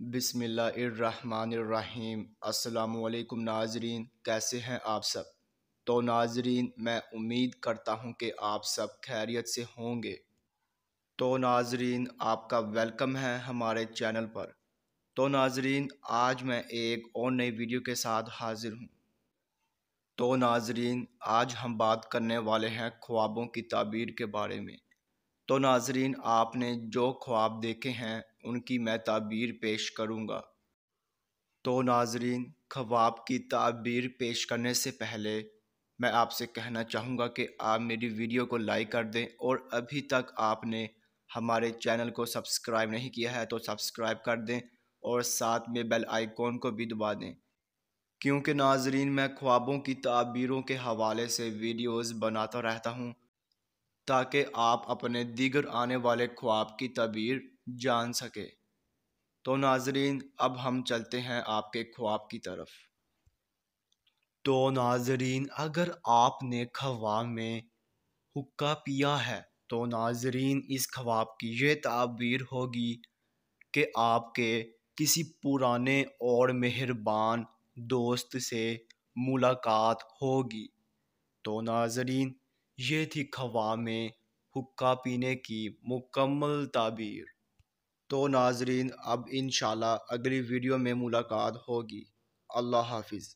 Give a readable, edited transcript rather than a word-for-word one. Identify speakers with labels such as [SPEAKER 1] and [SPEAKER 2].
[SPEAKER 1] بسم اللہ الرحمن الرحیم۔ السلام علیکم ناظرین، کیسے ہیں آپ سب؟ تو ناظرین، میں امید کرتا ہوں کہ آپ سب خیریت سے ہوں گے۔ تو ناظرین، آپ کا ویلکم ہے ہمارے چینل پر۔ تو ناظرین، آج میں ایک اور نئی ویڈیو کے ساتھ حاضر ہوں۔ تو ناظرین، آج ہم بات کرنے والے ہیں خوابوں کی تعبیر کے بارے میں۔ تو ناظرین، آپ نے جو خواب دیکھے ہیں ان کی میں تعبیر پیش کروں گا۔ تو ناظرین، خواب کی تعبیر پیش کرنے سے پہلے میں آپ سے کہنا چاہوں گا کہ آپ میری ویڈیو کو لائک کر دیں، اور ابھی تک آپ نے ہمارے چینل کو سبسکرائب نہیں کیا ہے تو سبسکرائب کر دیں، اور ساتھ میں بیل آئیکن کو بھی دبا دیں، کیونکہ ناظرین میں خوابوں کی تعبیروں کے حوالے سے ویڈیوز بناتا رہتا ہوں تاکہ آپ اپنے دیگر آنے والے خواب کی تعبیر جان سکے۔ تو ناظرین، اب ہم چلتے ہیں آپ کے خواب کی طرف۔ تو ناظرین، اگر آپ نے خواب میں حقہ پیا ہے تو ناظرین اس خواب کی یہ تعبیر ہوگی کہ آپ کے کسی پرانے اور مہربان دوست سے ملاقات ہوگی۔ تو ناظرین، یہ تھی خواب میں حقہ پینے کی مکمل تعبیر۔ تو ناظرین، اب انشاءاللہ اگلی ویڈیو میں ملاقات ہوگی۔ اللہ حافظ۔